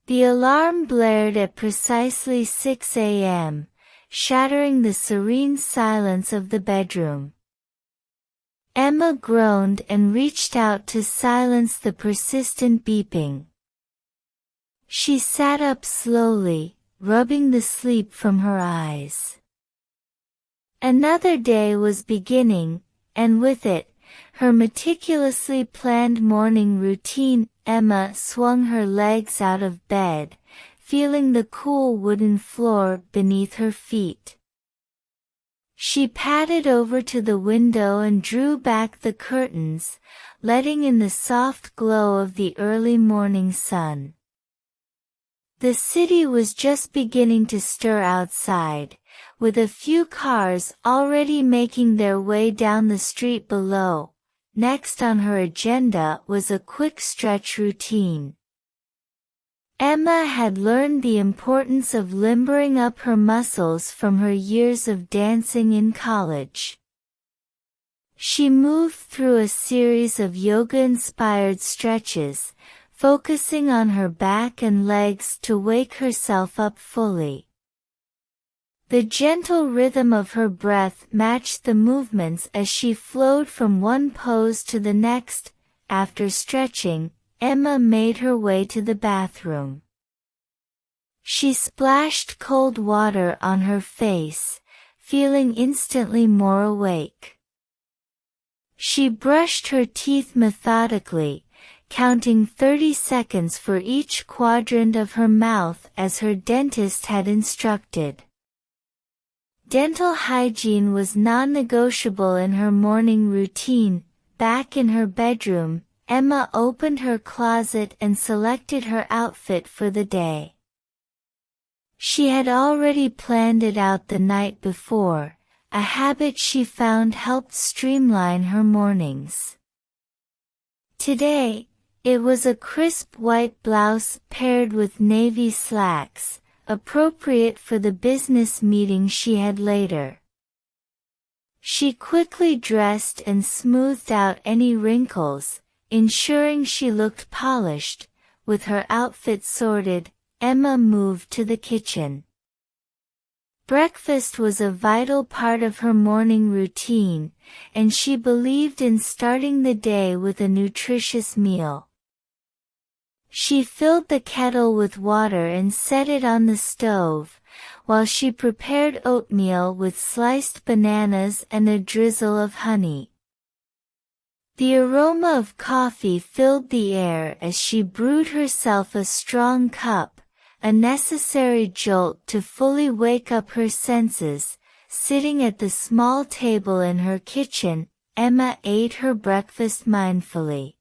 The alarm blared at precisely 6 a.m., shattering the serene silence of the bedroom. Emma groaned and reached out to silence the persistent beeping. She sat up slowly, rubbing the sleep from her eyes. Another day was beginning, and with it, her meticulously planned morning routine. Emma swung her legs out of bed, feeling the cool wooden floor beneath her feet. She padded over to the window and drew back the curtains, letting in the soft glow of the early morning sun. The city was just beginning to stir outside, with a few cars already making their way down the street below. Next on her agenda was a quick stretch routine. Emma had learned the importance of limbering up her muscles from her years of dancing in college. She moved through a series of yoga-inspired stretches, focusing on her back and legs to wake herself up fully. The gentle rhythm of her breath matched the movements as she flowed from one pose to the next. After stretching, Emma made her way to the bathroom. She splashed cold water on her face, feeling instantly more awake. She brushed her teeth methodically, counting 30 seconds for each quadrant of her mouth as her dentist had instructed. Dental hygiene was non-negotiable in her morning routine. Back in her bedroom, Emma opened her closet and selected her outfit for the day. She had already planned it out the night before, a habit she found helped streamline her mornings. Today, it was a crisp white blouse paired with navy slacks, appropriate for the business meeting she had later. She quickly dressed and smoothed out any wrinkles, ensuring she looked polished. With her outfit sorted, Emma moved to the kitchen. Breakfast was a vital part of her morning routine, and she believed in starting the day with a nutritious meal. She filled the kettle with water and set it on the stove, while she prepared oatmeal with sliced bananas and a drizzle of honey. The aroma of coffee filled the air as she brewed herself a strong cup, a necessary jolt to fully wake up her senses. Sitting at the small table in her kitchen, Emma ate her breakfast mindfully.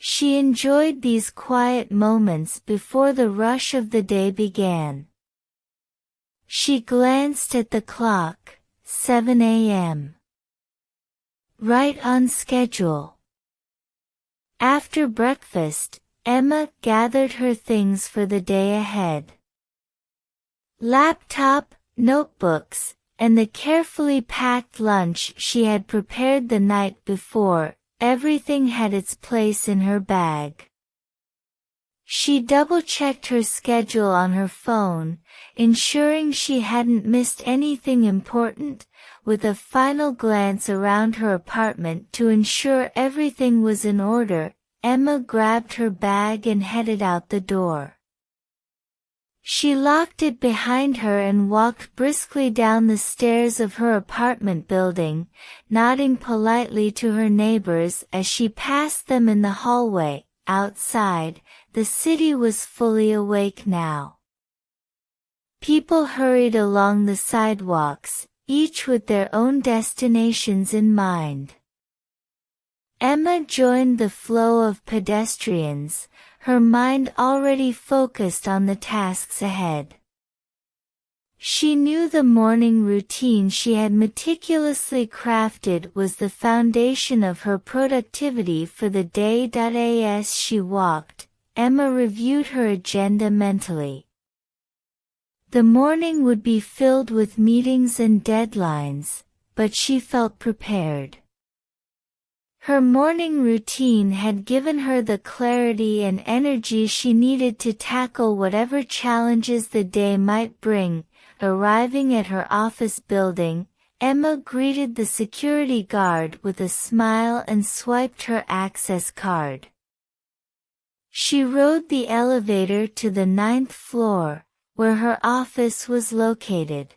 She enjoyed these quiet moments before the rush of the day began. She glanced at the clock, 7 a.m. Right on schedule. After breakfast, Emma gathered her things for the day ahead. Laptop, notebooks, and the carefully packed lunch she had prepared the night before. Everything had its place in her bag. She double-checked her schedule on her phone, ensuring she hadn't missed anything important. With a final glance around her apartment to ensure everything was in order, Emma grabbed her bag and headed out the door. She locked it behind her and walked briskly down the stairs of her apartment building, nodding politely to her neighbors as she passed them in the hallway. Outside, the city was fully awake now. People hurried along the sidewalks, each with their own destinations in mind. Emma joined the flow of pedestrians, her mind already focused on the tasks ahead. She knew the morning routine she had meticulously crafted was the foundation of her productivity for the day. As she walked, Emma reviewed her agenda mentally. The morning would be filled with meetings and deadlines, but she felt prepared. Her morning routine had given her the clarity and energy she needed to tackle whatever challenges the day might bring. Arriving at her office building, Emma greeted the security guard with a smile and swiped her access card. She rode the elevator to the 9th floor, where her office was located.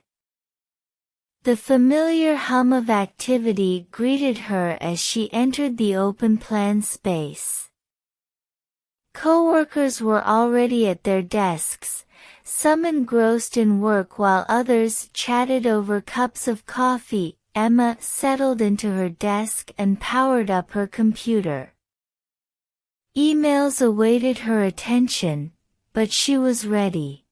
The familiar hum of activity greeted her as she entered the open-plan space. Coworkers were already at their desks, some engrossed in work while others chatted over cups of coffee. Emma settled into her desk and powered up her computer. Emails awaited her attention, but she was ready.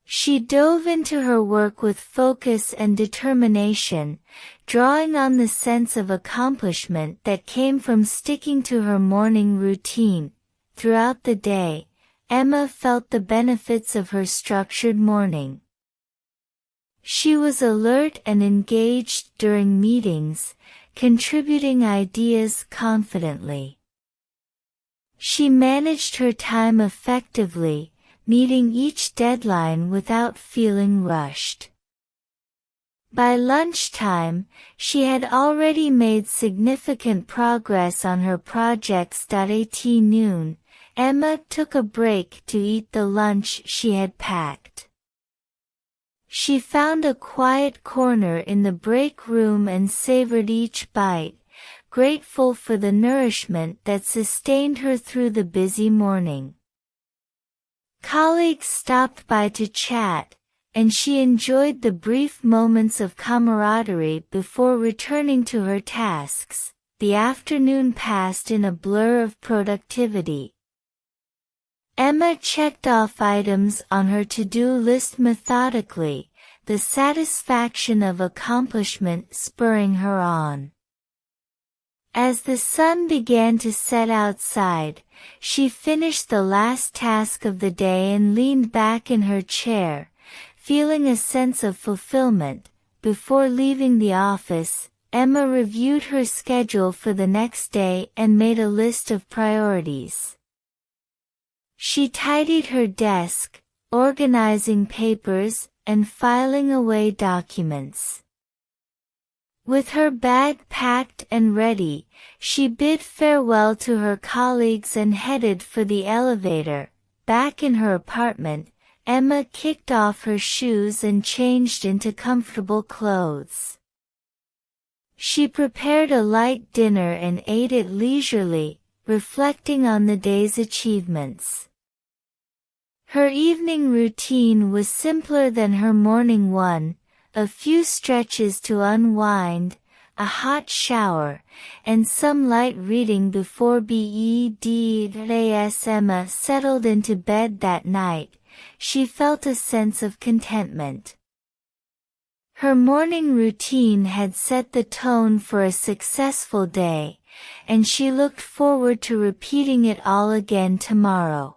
She dove into her work with focus and determination, drawing on the sense of accomplishment that came from sticking to her morning routine. Throughout the day, Emma felt the benefits of her structured morning. She was alert and engaged during meetings, contributing ideas confidently. She managed her time effectively, meeting each deadline without feeling rushed. By lunchtime, she had already made significant progress on her projects. At noon, Emma took a break to eat the lunch she had packed. She found a quiet corner in the break room and savored each bite, grateful for the nourishment that sustained her through the busy morning. Colleagues stopped by to chat, and she enjoyed the brief moments of camaraderie before returning to her tasks. The afternoon passed in a blur of productivity. Emma checked off items on her to-do list methodically, the satisfaction of accomplishment spurring her on. As the sun began to set outside, she finished the last task of the day and leaned back in her chair, feeling a sense of fulfillment. Before leaving the office, Emma reviewed her schedule for the next day and made a list of priorities. She tidied her desk, organizing papers, and filing away documents. With her bag packed and ready, she bid farewell to her colleagues and headed for the elevator. Back in her apartment, Emma kicked off her shoes and changed into comfortable clothes. She prepared a light dinner and ate it leisurely, reflecting on the day's achievements. Her evening routine was simpler than her morning one. A few stretches to unwind, a hot shower, and some light reading before bed. As Emma settled into bed that night, she felt a sense of contentment. Her morning routine had set the tone for a successful day, and she looked forward to repeating it all again tomorrow.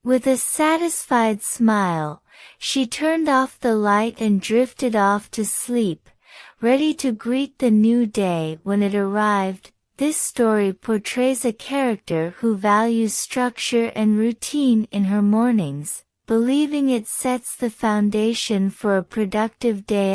With a satisfied smile, she turned off the light and drifted off to sleep, ready to greet the new day when it arrived. This story portrays a character who values structure and routine in her mornings, believing it sets the foundation for a productive day.